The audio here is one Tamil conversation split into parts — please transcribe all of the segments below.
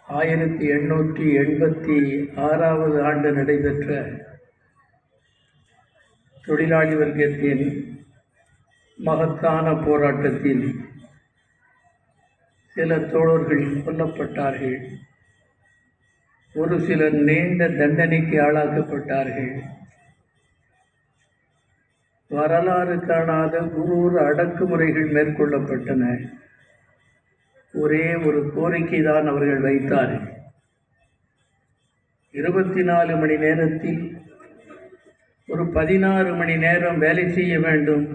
1886 ஆண்டு நடைபெற்ற தொழிலாளி வர்க்கத்தின் மகத்தான போராட்டத்தில் சில தோழர்கள் கொல்லப்பட்டார்கள். ஒரு சிலர் நீண்ட தண்டனைக்கு ஆளாக்கப்பட்டார்கள். வரலாறு காணாத குரூர அடக்குமுறைகள் மேற்கொள்ளப்பட்டன. ஒரே ஒரு கோரிக்கை தான் அவர்கள் வைத்தார்கள். 24 மணி நேரத்தில் ஒரு 16 மணி நேரம் வேலை செய்ய வேண்டும்.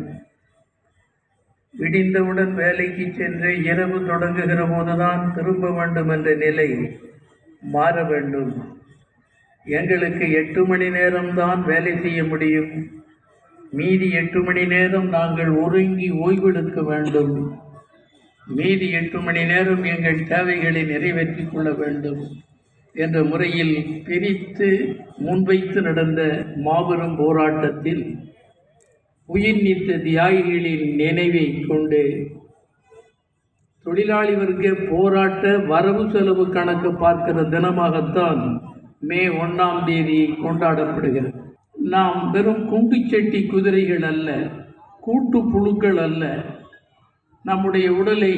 விடிந்தவுடன் வேலைக்கு சென்று இரவு தொடங்குகிற போதுதான் திரும்ப வேண்டும் என்ற நிலை மாற வேண்டும். எங்களுக்கு 8 மணி நேரம்தான் வேலை செய்ய முடியும். மீதி 8 மணி நேரம் நாங்கள் ஒருங்கி ஓய்வெடுக்க வேண்டும். மீதி 8 மணி நேரம் எங்கள் தேவைகளை நிறைவேற்றிக் கொள்ள வேண்டும் என்ற முறையில் பிரித்து முன்வைத்து நடந்த மாபெரும் போராட்டத்தில் உயிர் நீத்த தியாகிகளின் நினைவை கொண்டு தொழிலாளி வர்க்க போராட்ட வரவு செலவு கணக்கு பார்க்கிற தினமாகத்தான் மே 1ஆம் தேதி கொண்டாடப்படுகிறது. நாம் வெறும் குண்டுச்சட்டி குதிரைகள் அல்ல, கூட்டு புழுக்கள் அல்ல. நம்முடைய உடலை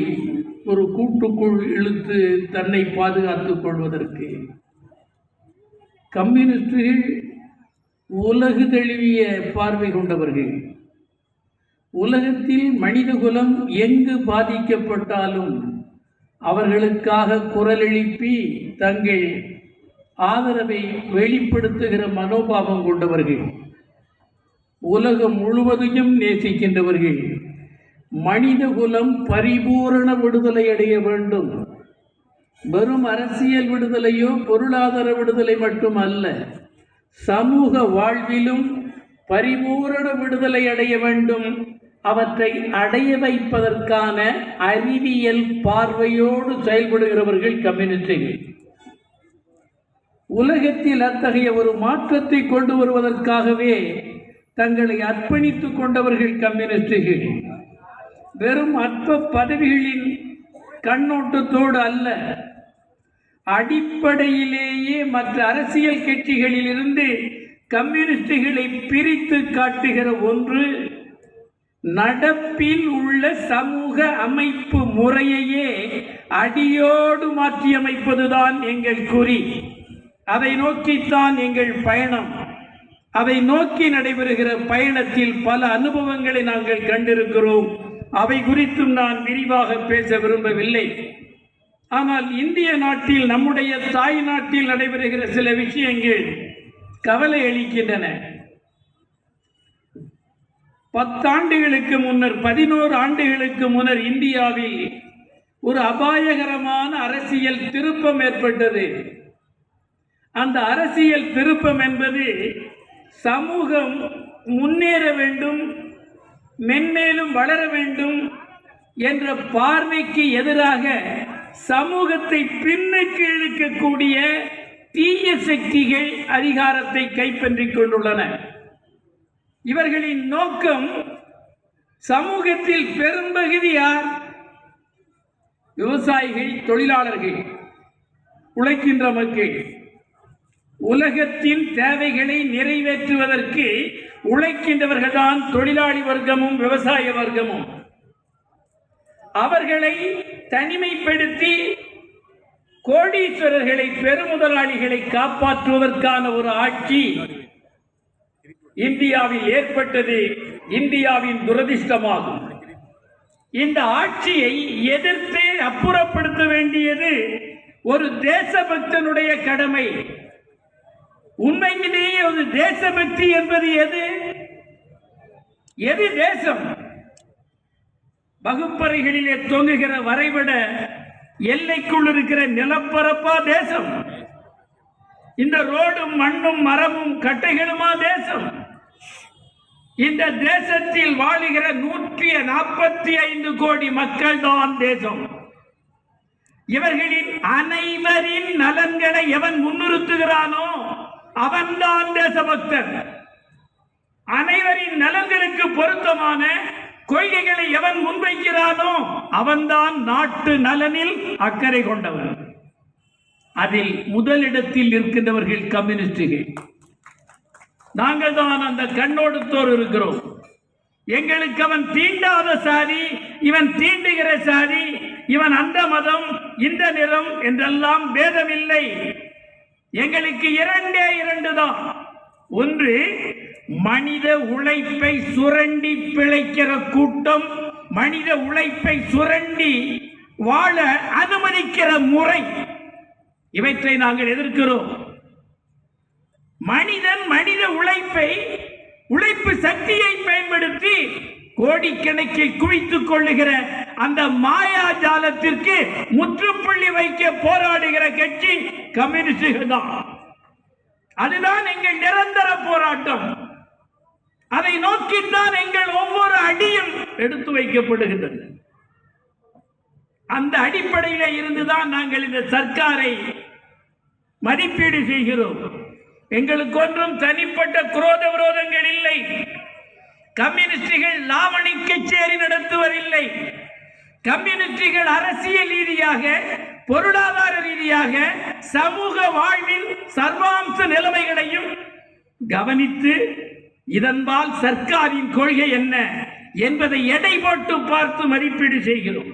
ஒரு கூட்டுக்குள் இழுத்து தன்னை பாதுகாத்துக் கொள்வதற்கு கம்யூனிஸ்டுகள் உலகு தழுவிய பார்வை கொண்டவர்கள். உலகத்தில் மனிதகுலம் எங்கு பாதிக்கப்பட்டாலும் அவர்களுக்காக குரல் எழுப்பி தங்கள் ஆதரவை வெளிப்படுத்துகிற மனோபாவம் கொண்டவர்கள். உலகம் முழுவதையும் நேசிக்கின்றவர்கள். மனிதகுலம் பரிபூரண விடுதலை அடைய வேண்டும். வெறும் அரசியல் விடுதலையோ பொருளாதார விடுதலை மட்டும் அல்ல, சமூக வாழ்விலும் பரிபூரண விடுதலை அடைய வேண்டும். அவற்றை அடைய வைப்பதற்கான அறிவியல் பார்வையோடு செயல்படுகிறவர்கள் கம்யூனிஸ்டுகள். உலகத்தில் அத்தகைய ஒரு மாற்றத்தை கொண்டு வருவதற்காகவே தங்களை அர்ப்பணித்துக் கொண்டவர்கள் கம்யூனிஸ்டுகள். வெறும் அற்ப பதவிகளின் கண்ணோட்டத்தோடு அல்ல, அடிப்படையிலேயே மற்ற அரசியல் கட்சிகளிலிருந்து கம்யூனிஸ்டுகளை பிரித்து காட்டுகிற ஒன்று நடப்பில் உள்ள சமூக அமைப்பு முறையையே அடியோடு மாற்றியமைப்பதுதான் எங்கள் குறி. அதை நோக்கித்தான் எங்கள் பயணம். அதை நோக்கி நடைபெறுகிற பயணத்தில் பல அனுபவங்களை நாங்கள் கண்டிருக்கிறோம். அவை குறித்தும் நான் விரிவாக பேச விரும்பவில்லை. ஆனால் இந்திய நாட்டில், நம்முடைய தாய் நாட்டில் நடைபெறுகிற சில விஷயங்கள் கவலை அளிக்கின்றன. 10 ஆண்டுகளுக்கு முன்னர், 11 ஆண்டுகளுக்கு முன்னர் இந்தியாவில் ஒரு அபாயகரமான அரசியல் திருப்பம் ஏற்பட்டது. அந்த அரசியல் திருப்பம் என்பது சமூகம் முன்னேற வேண்டும், மென்மேலும் வளர வேண்டும் என்ற பார்வைக்கு எதிராக சமூகத்தை பின்னுக்கு இழுக்கக்கூடிய தீய சக்திகள் அதிகாரத்தை கைப்பற்றிக் கொண்டுள்ளன. இவர்களின் நோக்கம் சமூகத்தில் பெரும்பகுதி யார்? விவசாயிகள், தொழிலாளர்கள், உழைக்கின்ற மக்கள். உலகத்தின் தேவைகளை நிறைவேற்றுவதற்கு உழைக்கின்றவர்கள்தான் தொழிலாளி வர்க்கமும் விவசாய வர்க்கமும். அவர்களை தனிமைப்படுத்தி கோடீஸ்வரர்களை, பெருமுதலாளிகளை காப்பாற்றுவதற்கான ஒரு ஆட்சி இந்தியாவில் ஏற்பட்டது. இந்தியாவின் துரதிர்ஷ்டமாகும். இந்த ஆட்சியை எதிர்த்து அப்புறப்படுத்த வேண்டியது ஒரு தேசபக்தனுடைய கடமை. உண்மையிலேயே ஒரு தேசபக்தி என்பது எது? எது தேசம்? வகுப்பறைகளிலே தொங்குகிற வரைபட எல்லைக்குள் இருக்கிற நிலப்பரப்பா தேசம்? இந்த ரோடும் மண்ணும் மரமும் கட்டைகளுமா தேசம்? இந்த தேசத்தில் வாழுகிற 145 கோடி மக்கள் தான் தேசம். இவர்களின் அனைவரின் நலன்களை எவன் முன்னிறுத்துகிறானோ அவன்தான் தேசபக்தன். அனைவரின் நலன்களுக்கு பொருத்தமான கொள்கைகளை எவன் முன்வைக்கிறானோ அவன்தான் நாட்டு நலனில் அக்கறை கொண்டவன். அதில் முதலிடத்தில் இருக்கின்றவர்கள் கம்யூனிஸ்டுகள். நாங்கள் தான் அந்த கண்ணோட்டத்தோடு இருக்கிறோம். எங்களுக்கு அவன் தீண்டாத சாதி, இவன் தீண்டுகிற சாதி, இவன் அந்த மதம், இந்த நிறம் என்றெல்லாம் பேதமில்லை. எங்களுக்கு இரண்டே இரண்டு தான். ஒன்று, மனித உழைப்பை சுரண்டி பிழைக்கிற கூட்டம், மனித உழைப்பை சுரண்டி வாழ அனுமதிக்கிற முறை, இவற்றை நாங்கள் எதிர்க்கிறோம். மனிதன் மனித உழைப்பு சக்தியை பயன்படுத்தி கோடிக்கணக்கில் குவித்துக் கொள்ளுகிற அந்த மாயாஜாலத்திற்கு முற்றுப்புள்ளி வைக்க போராடுகிற கட்சி கம்யூனிஸ்டுகள் தான். அதுதான் எங்கள் நிரந்தர போராட்டம். அதை நோக்கித்தான் எங்கள் ஒவ்வொரு அடியும் எடுத்து வைக்கப்படுகின்றது. அந்த அடிப்படையில் இருந்துதான் நாங்கள் இந்த சர்க்காரை மதிப்பீடு செய்கிறோம். எங்களுக்கு ஒன்றும் தனிப்பட்ட குரோத விரோதங்கள் இல்லை. கம்யூனிஸ்டுகள் லாவணி கச்சேரி நடத்துவதில்லை. கம்யூனிஸ்டுகள் அரசியல் ரீதியாக, பொருளாதார ரீதியாக, சமூக வாழ்வின் சர்வாம்ச நிலைமைகளையும் கவனித்து இதன்பால் சர்க்காரின் கொள்கை என்ன என்பதை எடை போட்டு பார்த்து மதிப்பீடு செய்கிறோம்.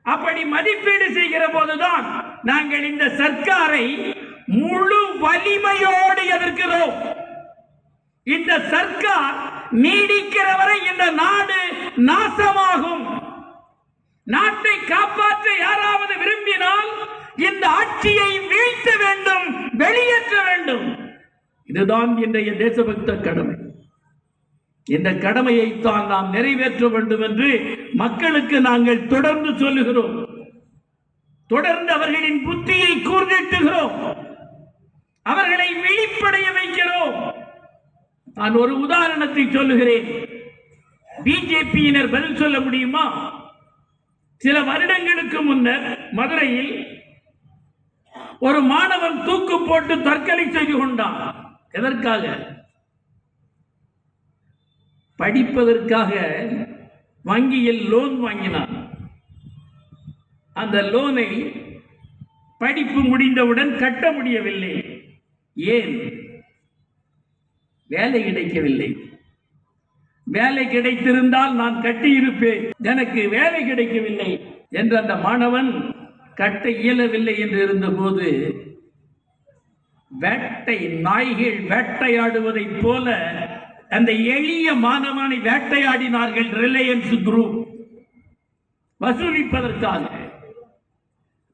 அப்படி மதிப்பீடு செய்கிற போதுதான் நாங்கள் இந்த சர்க்காரை முழு வலிமையோடு எதிர்க்கிறோம். இந்த சர்க்கார் நீடிக்கிற வரை இந்த நாடு நாசமாகும். நாட்டை காப்பாற்ற யாராவது விரும்பினால் இந்த ஆட்சியை வீழ்த்த வேண்டும், வெளியேற்ற வேண்டும். இதுதான் இன்றைய தேசபக்த கடமை. இந்த கடமையைத்தான் நாம் நிறைவேற்ற வேண்டும் என்று மக்களுக்கு நாங்கள் தொடர்ந்து சொல்லுகிறோம். தொடர்ந்து அவர்களின் புத்தியை கூர்ந்திட்டுகிறோம், அவர்களை விழிப்படைய வைக்கிறோம். நான் ஒரு உதாரணத்தை சொல்லுகிறேன். பிஜேபியினர் பதில் சொல்ல முடியுமா? சில வருடங்களுக்கு முன்னர் மதுரையில் ஒரு மாணவன் தூக்கு போட்டு தற்கொலை செய்து கொண்டான். எதற்காக? படிப்பதற்காக வங்கியில் லோன் வாங்கினான். அந்த லோனை படிப்பு முடிந்தவுடன் கட்ட முடியவில்லை. ஏன்? வேலை கிடைக்கவில்லை. வேலை கிடைத்திருந்தால் நான் கட்டியிருப்பேன், எனக்கு வேலை கிடைக்கவில்லை என்று அந்த மாணவன் கட்ட இயலவில்லை என்று இருந்தபோது வேட்டை நாய்கள் வேட்டையாடுவதை போல அந்த எளிய மாணவனை வேட்டையாடினார்கள் ரிலையன்ஸ் குரூப் வசூலிப்பதற்காக.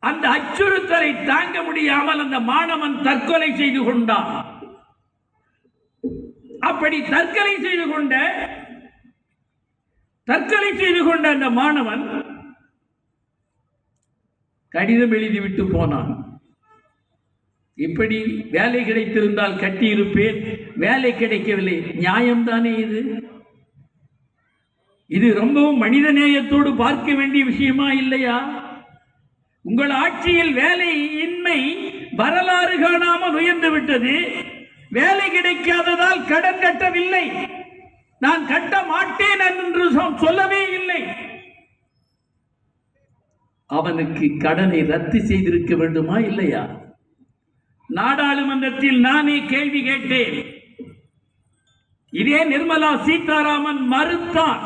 அந்த அச்சுறுத்தலை தாங்க முடியாமல் அந்த மாணவன் தற்கொலை செய்து கொண்டான். அப்படி தற்கொலை செய்து கொண்ட அந்த மாணவன் கடிதம் எழுதிவிட்டு போனான். இப்படி வேலை கிடைத்திருந்தால் கட்டியிருப்பேன், வேலை கிடைக்கவில்லை. நியாயம்தானே இது? இது ரொம்பவும் மனிதநேயத்தோடு பார்க்க வேண்டிய விஷயமா இல்லையா? உங்கள் ஆட்சியில் வேலையின்மை வரலாறு காணாமல் உயர்ந்து விட்டது. வேலை கிடைக்காததால் கடன் கட்டவில்லை, நான் கட்ட மாட்டேன் என்று சொல்லவே இல்லை. அவனுக்கு கடனை ரத்து செய்திருக்க வேண்டுமா இல்லையா? நாடாளுமன்றத்தில் நானே கேள்வி கேட்டேன். இதே நிர்மலா சீதாராமன் மறுத்தார்.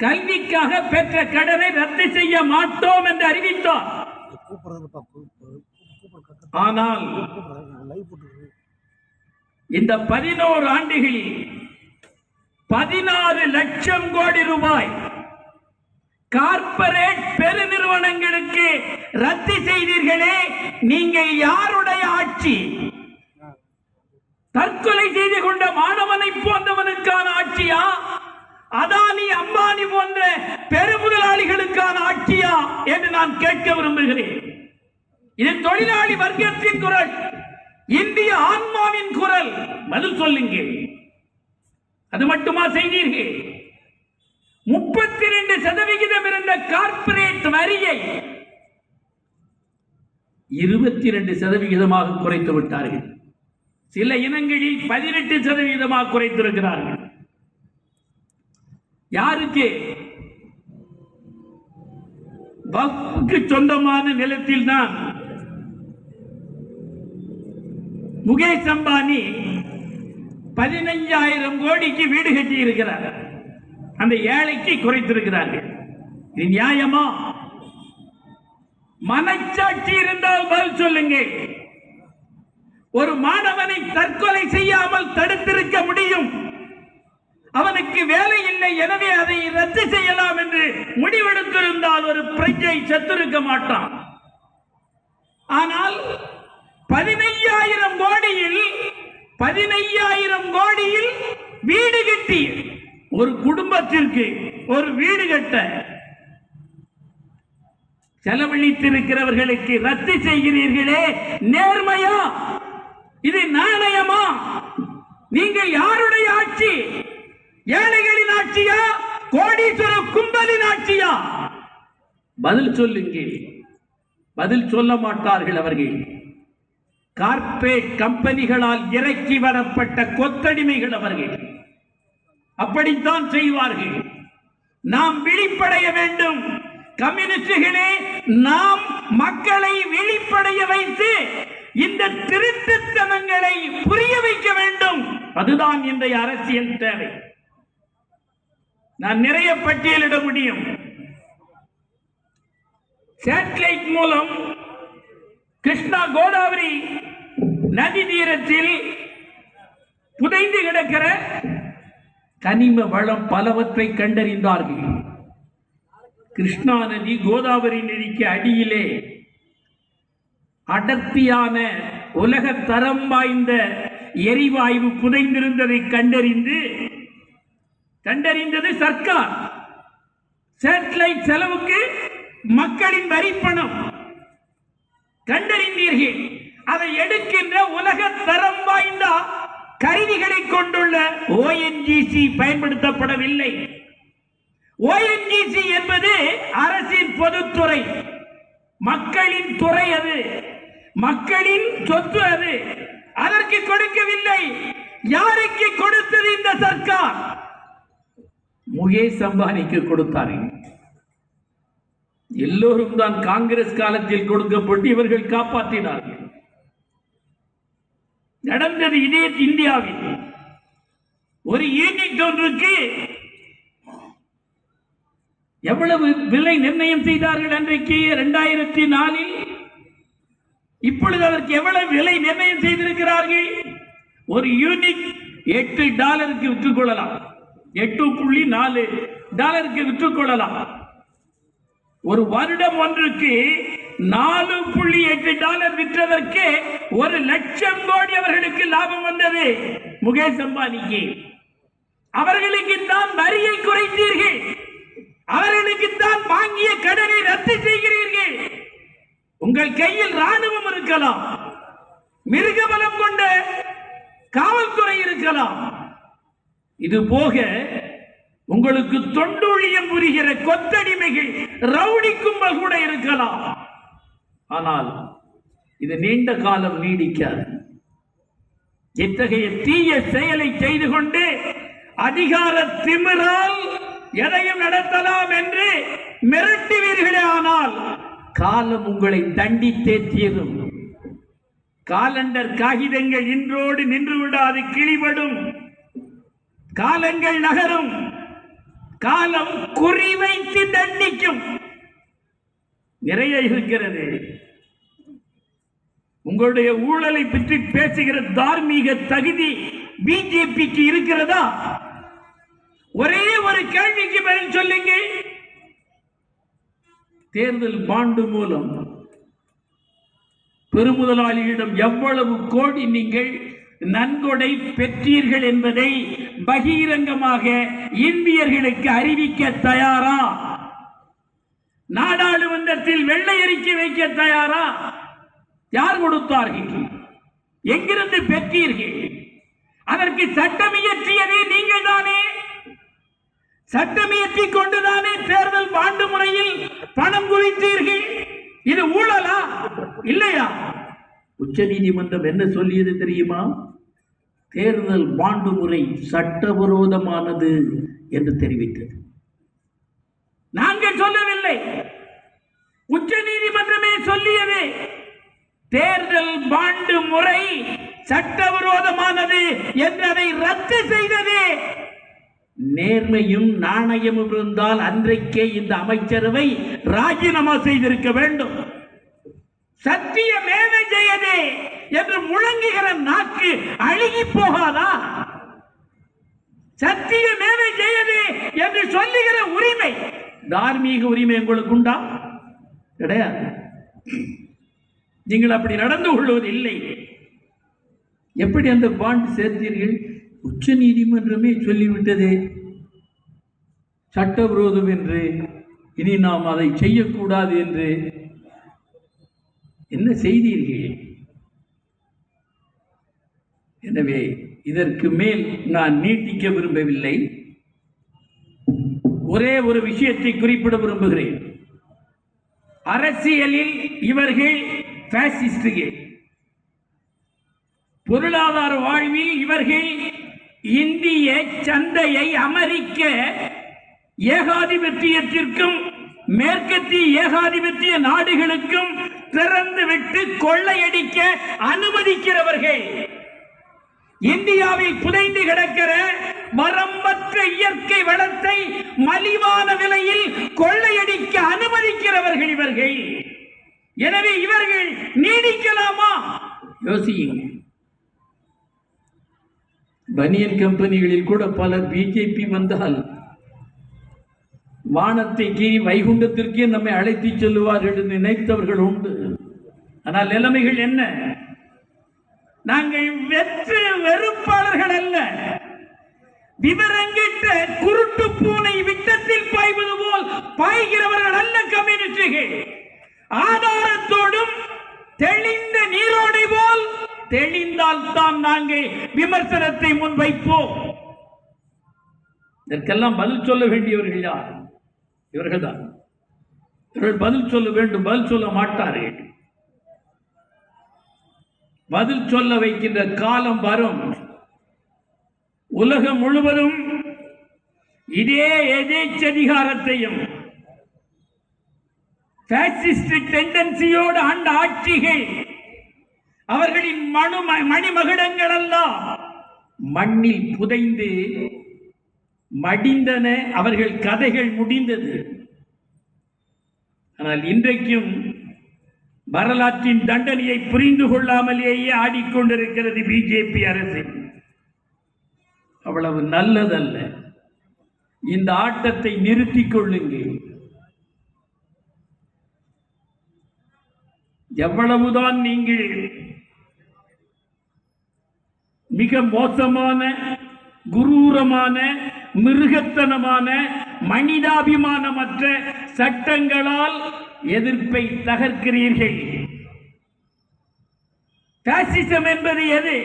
கல்விக்காக பெற்ற கடனை ரத்து செய்ய மாட்டோம் என்று அறிவித்தார். ஆனால் இந்த 11 ஆண்டுகளில் 16 லட்சம் கோடி ரூபாய் கார்ப்பரேட் பெருநிறுவனங்களுக்கு ரத்து செய்தீர்களே, நீங்கள் யாருடைய ஆட்சி? தற்கொலை செய்து கொண்ட மாணவனை போன்றவனுக்கான ஆட்சியா? அதானி அம்பானி போன்ற பெருமுதலாளிகளுக்கான ஆட்சியா என்று நான் கேட்க விரும்புகிறேன். இது தொழிலாளி வர்க்கத்தின் குரல், இந்திய ஆன்மாவின் குரல். பதில் சொல்லுங்கள். அது மட்டுமா செய்தீர்கள்? 32% இருந்த கார்ப்பரேட் வரியை 22% குறைத்து விட்டார்கள். சில இனங்களில் 18% குறைத்திருக்கிறார்கள். யாருக்கு? வக்ஃபுக்கு சொந்தமான நிலத்தில் தான் முகேஷ் அம்பானி 15,000 கோடிக்கு வீடு கட்டி இருக்கிறார். அந்த ஏழைக்கு குறைத்திருக்கிறார்கள். இது நியாயமா? மனச்சாட்சி இருந்தால் பதில் சொல்லுங்கள். ஒரு மாணவனை தற்கொலை செய்யாமல் தடுத்திருக்க முடியும். அவனுக்கு வேலை இல்லை, எனவே அதை ரத்து செய்யலாம் என்று முடிவெடுத்திருந்தால் ஒரு பிரஜை செத்திருக்க மாட்டான். ஆனால் 15,000 கோடியில் வீடு கட்டி ஒரு குடும்பத்திற்கு ஒரு வீடு கட்ட செலவழித்திருக்கிறவர்களுக்கு ரத்து செய்கிறீர்களே, நேர்மையா? இது நாணயமா? நீங்கள் யாருடைய ஆட்சி? ஏழைகளின் ஆட்சியா, கோடீஸ்வர கும்பலின் ஆட்சியா? பதில் சொல்லுங்கள். பதில் சொல்ல மாட்டார்கள் அவர்கள். கார்ப்பரேட் கம்பெனிகளால் இறக்கி வரப்பட்ட கொத்தடிமைகள் அவர்கள். அப்படித்தான் செய்வார்கள். நாம் விழிப்படைய வேண்டும். கம்யூனிஸ்டுகளே, நாம் மக்களை விழிப்படைய வைத்து இந்த திருட்டுத்தனங்களை புரிய வைக்க வேண்டும். அதுதான் இன்றைய அரசியல் தேவை. நான் நிறைய பட்டியலிட முடியும். சேட்டலைட் மூலம் கிருஷ்ணா கோதாவரி நதி தீரத்தில் புதைந்து கிடக்கிற கனிம வளம் பலவற்றை கண்டறிந்தார்கள். கிருஷ்ணா நதி கோதாவரி நதிக்கு அடியிலே அடர்த்தியான உலக தரம் வாய்ந்த எரிவாயு புதைந்திருந்ததை கண்டறிந்தது சர்க்கார். சேட்டலைட் செலவுக்கு மக்களின் வரிப்பணம். கண்டறிந்தீர்கள். அதை எடுக்கின்ற உலக தரம் வாய்ந்த கருவிகளை கொண்டுள்ள ONGC பயன்படுத்தப்படவில்லை. ONGC என்பது அரசின் பொதுத்துறை, மக்களின் துறை. அது மக்களின் சொத்து. அது அதற்கு கொடுக்கவில்லை. யாருக்கு கொடுத்தது இந்த சர்க்கார்? முகேஷ் அம்பானிக்கு கொடுத்தார்கள். எல்லோரும் தான் காங்கிரஸ் காலத்தில் கொடுக்கப்பட்டு இவர்கள் காப்பாற்றினார்கள். நடந்தது இதே இந்தியாவில். ஒரு யூனிட் ஒன்றுக்கு எவ்வளவு விலை நிர்ணயம் செய்தார்கள் அன்றைக்கு 2004? இப்பொழுது அதற்கு எவ்வளவு விலை நிர்ணயம் செய்திருக்கிறார்கள்? ஒரு யூனிட் $8 விற்றுக் கொள்ளலாம். $8.4 விற்றுக் கொள்ளலாம். ஒரு வருடம் ஒன்றுக்கு $4.8 விற்றதற்கு 1,00,000 கோடி அவர்களுக்கு லாபம் வந்தது. முகேஷ் அம்பானிக்கு. அவர்களுக்கு தான் வரியை குறைத்தீர்கள். அவர்களுக்கு தான் வாங்கிய கடனை ரத்து செய்கிறீர்கள். உங்கள் கையில் ராணுவம் இருக்கலாம், மிருகபலம் கொண்ட காவல்துறை இருக்கலாம். இது போக உங்களுக்கு தொண்டூழியம் புரிகிற கொத்தடிமைகள், ரவுடி கும்பல் கூட இருக்கலாம். ஆனால் இது நீண்ட காலம் நீடிக்காது. இத்தகைய தீய செயலை செய்து கொண்டு அதிகார திமிரால் எதையும் நடத்தலாம் என்று மிரட்டுவீர்களே, ஆனால் காலம் உங்களை தண்டித்தே தீரும். காலண்டர் காகிதங்கள் இன்றோடு நின்று விடாது, கிழிபடும். காலங்கள் நகரும். காலம் குறிவைத்து தண்டிக்கும். நிறைய இருக்கிறது. உங்களுடைய ஊழலை பற்றி பேசுகிற தார்மீக தகுதி பிஜேபிக்கு இருக்கிறதா? ஒரே ஒரு கேள்விக்கு பதில் சொல்லுங்க. தேர்தல் பாண்டு மூலம் பெருமுதலாளியிடம் எவ்வளவு கோடி நீங்கள் நன்கொடை பெற்றீர்கள் என்பதை பகிரங்கமாக இந்தியர்களுக்கு அறிவிக்க தயாரா? நாடாளுமன்றத்தில் வெள்ளை அறிக்கை வைக்க தயாரா? யார் கொடுத்தார்கள்? எங்கிருந்து பெற்றீர்கள்? அதற்கு சட்டம் இயற்றியதே நீங்கள் தானே. சட்டம் இயற்றிக் கொண்டுதானே தேர்தல் பாண்டு முறையில் பணம் குவித்தீர்கள். இது ஊழலா இல்லையா? உச்ச நீதிமன்றம் என்ன சொல்லியது தெரியுமா? தேர்தல் பாண்டு முறை சட்டவிரோதமானது என்று தெரிவித்தது. நாங்கள் சொல்லவில்லை. சொல்லியது. தேர்தல் பாண்டு முறை சட்டவிரோதமானது என்று அதை ரத்து செய்தது. நேர்மையும் நாணயமும் இருந்தால் அன்றைக்கே இந்த அமைச்சரவை ராஜினாமா செய்திருக்க வேண்டும். சத்தியமேவ ஜெயதே என்று முழங்குகிற நாக்கு அழுகி போகாதா? சத்தியமேவ ஜெயதே என்று சொல்லுகிற உரிமை, தார்மீக உரிமை உங்களுக்கு உண்டா? கிடையாது. நீங்கள் அப்படி நடந்து கொள்வது இல்லை. எப்படி அந்த பாண்ட் சேர்த்தீர்கள்? உச்ச நீதிமன்றமே சொல்லிவிட்டதே சட்டவிரோதம் என்று, இனி நாம் அதை செய்யக்கூடாது என்று. என்ன செய்தீர்கள்? எனவே இதற்கு மேல் நான் நீட்டிக்க விரும்பவில்லை. ஒரே ஒரு விஷயத்தை குறிப்பிட விரும்புகிறேன். அரசியலில் இவர்கள் பாசிஸ்டுகள், பொருளாதார வாழ்வில் இவர்கள் இந்திய சந்தையை அமெரிக்க ஏகாதிபத்தியத்திற்கும் மேற்கத்திய ஏகாதிபத்திய நாடுகளுக்கும் திறந்துவிட்டு கொள்ளையடிக்க அனுமதிக்கிறவர்கள். இந்தியாவில் புதைந்து கிடக்கிற வரம்பற்ற இயற்கை வளத்தை மலிவான விலையில் கொள்ளையடிக்க அனுமதிக்கிறவர்கள் இவர்கள். எனவே இவர்கள் நீடிக்கலாமா? யோசியுங்க. பனியன் கம்பெனிகளில் கூட பலர் பிஜேபி வந்தால் வானத்தை கீறி வைகுண்டத்திற்கே நம்மை அழைத்து செல்லுவார்கள் என்று நினைத்தவர்கள் உண்டு. ஆனால் நிலைமைகள் என்ன? நாங்கள் வெற்று வெறுப்பாளர்கள் அல்ல. விவரங்கிட்ட குருட்டு பூனை விட்டத்தில் பாய்வது போல் பாய்கிறவர்கள் அல்ல கம்யூனிஸ்டுகள். ஆதாரத்தோடும் தெளிந்த நீரோடை போல் தெளிந்தால் தான் நாங்கள் விமர்சனத்தை முன்வைப்போம். இதற்கெல்லாம் பதில் சொல்ல வேண்டியவர்கள் யார்? இவர்கள் தான். இவர்கள் பதில் சொல்ல வேண்டும். பதில் சொல்ல மாட்டார்கள். பதில் சொல்ல வைக்கின்ற காலம் வரும். உலகம் முழுவதும் இதே எதேச்சதிகாரத்தையும் பாசிஸ்ட் டெண்டன்சியோடு ஆண்ட ஆட்சிகள், அவர்களின் மணிமகுடங்கள் எல்லாம் மண்ணில் புதைந்து மடிந்தன. அவர்கள் கதைகள் முடிந்தது. ஆனால் இன்றைக்கும் வரலாற்றின் தண்டனையை புரிந்து கொள்ளாமலேயே ஆடிக்கொண்டிருக்கிறது பிஜேபி அரசு. அவ்வளவு நல்லதல்ல. இந்த ஆட்டத்தை நிறுத்திக் கொள்ளுங்கள். எவ்வளவுதான் நீங்கள் மிக மோசமான, குரூரமான, மிருகத்தனமான, மனிதாபிமானமற்ற சட்டங்களால் எதிர்ப்பை தகர்க்கிறீர்கள். பாசிசம் என்பது எது?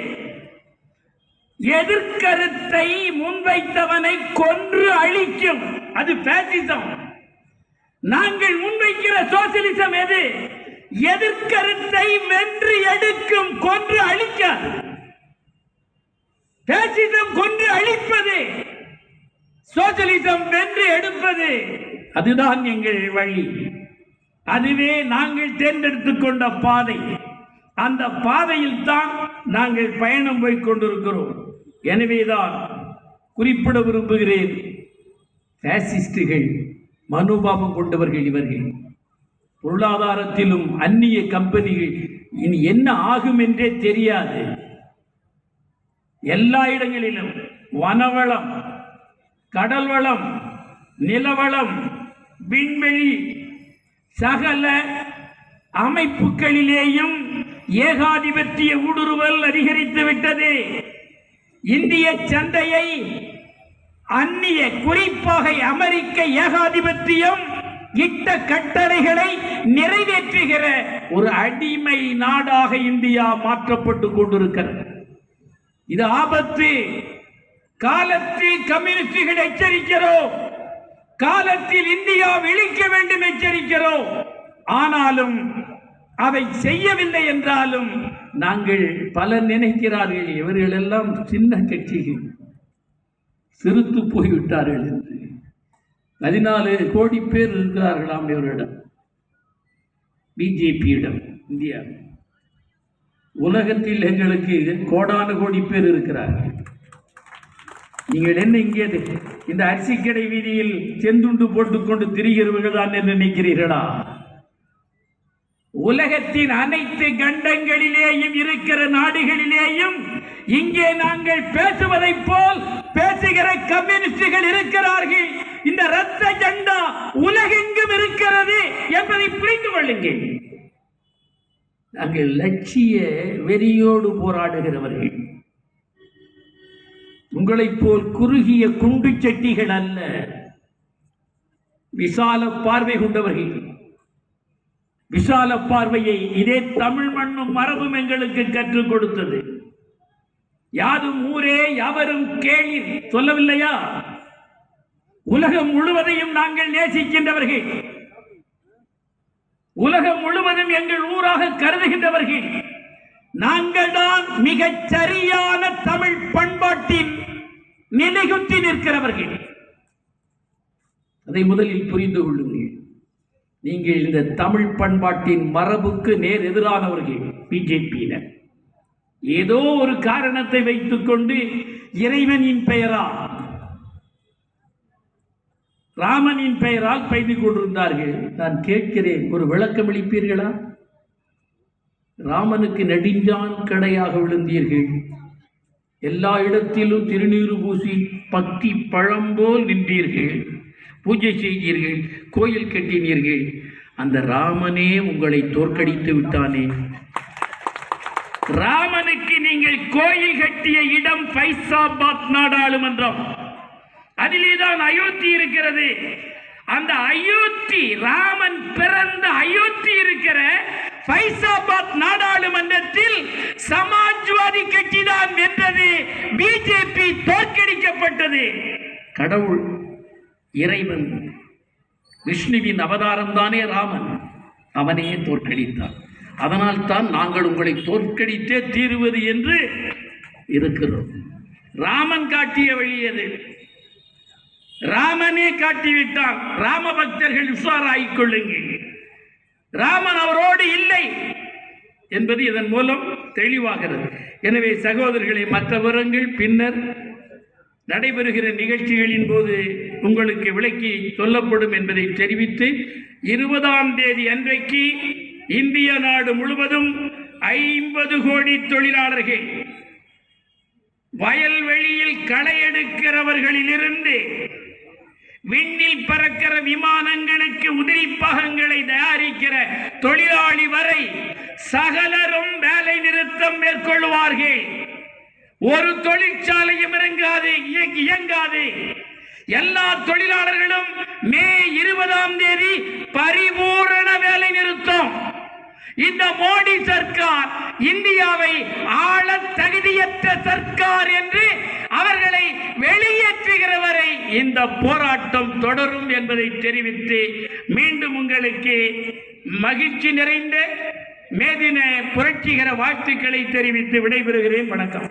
எதிர்கருத்தை முன்வைத்தவனை கொன்று அழிக்கும். அது பாசிசம். நாங்கள் முன்வைக்கிற சோசியலிசம் எது? எதிர்கருத்தை வென்று எடுக்கும், கொன்று அழிக்காது. பாசிசம் கொன்று அழிப்பது, சோசியலிசம் வென்று எடுப்பது. அதுதான் எங்கள் வழி. அதுவே நாங்கள் தேர்ந்தெடுத்துக் கொண்ட பாதை. அந்த பாதையில் தான் நாங்கள் பயணம் போய்க் கொண்டிருக்கிறோம். எனவேதான் குறிப்பிட விரும்புகிறேன், பாசிஸ்டுகள் மனோபாவம் கொண்டவர்கள் இவர்கள். பொருளாதாரத்திலும் அந்நிய கம்பெனிகள் இனி என்ன ஆகும் என்றே தெரியாது. எல்லா இடங்களிலும் வனவளம், கடல் வளம், நிலவளம், விண்வெளி, சகல அமைப்புகளிலேயும் ஏகாதிபத்திய ஊடுருவல் அதிகரித்து விட்டது. இந்திய சந்தையை அந்நிய, குறிப்பாக அமெரிக்க ஏகாதிபத்தியம் இட்ட கட்டளைகளை நிறைவேற்றுகிற ஒரு அடிமை நாடாக இந்தியா மாற்றப்பட்டு கொண்டிருக்கிறது. இது ஆபத்து. காலத்தில் கம்யூனிஸ்டுகள் எச்சரிக்கிறோம், காலத்தில் இந்தியா விழிக்க வேண்டும் எச்சரிக்கிறோம். ஆனாலும் அவை செய்யவில்லை என்றாலும் நாங்கள் பலர் நினைக்கிறார்கள் இவர்கள் எல்லாம் சின்ன கட்சிகள், சிறுத்து போய்விட்டார்கள் என்று. 14 கோடி பேர் இருக்கிறார்களாம் இவரிடம். பிஜேபியிடம். இந்தியா உலகத்தில் எங்களுக்கு கோடான கோடி பேர் இருக்கிறார்கள். நீங்கள் என்ன இங்கே இந்த அரிசிக்கடை வீதியில் செந்துண்டு போட்டுக்கொண்டு திரிகிறவர்கள் தான் என்று நினைக்கிறீர்களா? உலகத்தின் அனைத்து கண்டங்களிலேயும் இருக்கிற நாடுகளிலேயும் இங்கே நாங்கள் பேசுவதை போல் பேசுகிற கம்யூனிஸ்டுகள் இருக்கிறார்கள். இந்த ரத்த ஜெண்டா உலகெங்கும் இருக்கிறது என்பதை புரிந்து கொள்ளுங்கள். நாங்கள் லட்சிய வெறியோடு போராடுகிறவர்கள். உங்களைப் போல் குறுகிய குண்டு சட்டிகள் அல்ல, விசால பார்வை கொண்டவர்கள். விசால பார்வையை இதே தமிழ் மண்ணும் மரபும் எங்களுக்கு கற்றுக் கொடுத்தது. யாதும் ஊரே யாவரும் கேளீர் சொல்லவில்லையா? உலகம் முழுவதையும் நாங்கள் நேசிக்கின்றவர்கள், உலகம் முழுவதும் எங்கள் ஊராக கருதுகின்றவர்கள். நாங்கள் தான் மிகச் சரியான தமிழ் பண்பாட்டின் நிலைகுத்தி நிற்கிறவர்கள். அதை முதலில் புரிந்து கொள்ளுங்கள். நீங்கள் இந்த தமிழ் பண்பாட்டின் மரபுக்கு நேர் எதிரானவர்கள் பிஜேபியினர். ஏதோ ஒரு காரணத்தை வைத்துக் கொண்டு இறைவனின் பெயரால், ராமனின் பெயரால் பெய்து கொண்டிருந்தார்கள். நான் கேட்கிறேன், ஒரு விளக்கம் அளிப்பீர்களா? ராமனுக்கு நெடுஞ்சான் கடையாக விழுந்தீர்கள். எல்லா இடத்திலும் திருநீறு பூசி பக்தி பழம்போல் நின்றீர்கள், பூஜை செய்தீர்கள், கோயில் கட்டினீர்கள். அந்த ராமனே உங்களை தோற்கடித்து விட்டானே. ராமனுக்கு நீங்கள் கோயில் கட்டிய இடம் பைசாபாத் நாடாளுமன்றம். அதிலேதான் அயோத்தி இருக்கிறது. அந்த அயோத்தி, ராமன் பிறந்த அயோத்தி இருக்கிற பைசாபாத் நாடாளுமன்றத்தில் சமாஜ்வாதி கட்சி தான் வென்றது. பிஜேபி தோற்கடிக்கப்பட்டது. கடவுள், இறைவன், விஷ்ணுவின் அவதாரம் தானே ராமன், அவனே தோற்கடித்தான். அதனால் தான் நாங்கள் உங்களை தோற்கடித்தே தீருவது என்று இருக்கிறோம். ராமன் காட்டிய வழியது, ராமனே காட்டிவிட்டான். ராம பக்தர்கள் உஷாராகிக் கொள்ளுங்கள். ராமன் அவரோடு இல்லை என்பது இதன் மூலம் தெளிவாகிறது. எனவே சகோதரர்களை, மற்ற விவரங்கள் பின்னர் நடைபெறுகிற நிகழ்ச்சிகளின் போது உங்களுக்கு விளக்கி சொல்லப்படும் என்பதை தெரிவித்து, 20ஆம் தேதி அன்றைக்கு இந்திய நாடு முழுவதும் 50 கோடி தொழிலாளர்கள் வயல்வெளியில் களை எடுக்கிறவர்களிலிருந்து விண்ணில் பறக்கிற விமானங்களுக்கு உதிரி பாகங்களை தயாரிக்கிற தொழிலாளி வரை சகலரும் வேலை நிறுத்தம் மேற்கொள்வார்கள். ஒரு தொழிற்சாலையும் இயங்காது. எல்லா தொழிலாளர்களும் மே 20ஆம் தேதி பரிபூரண வேலை நிறுத்தம். இந்த மோடி சர்க்கார் இந்தியாவை ஆள தகுதியற்ற சர்க்கார் என்று அவர்களை வெளியேற்றுகிற வரை இந்த போராட்டம் தொடரும் என்பதை தெரிவித்து, மீண்டும் உங்களுக்கு மகிழ்ச்சி நிறைந்த மேதின புரட்சிகர வாழ்த்துக்களை தெரிவித்து விடைபெறுகிறேன். வணக்கம்.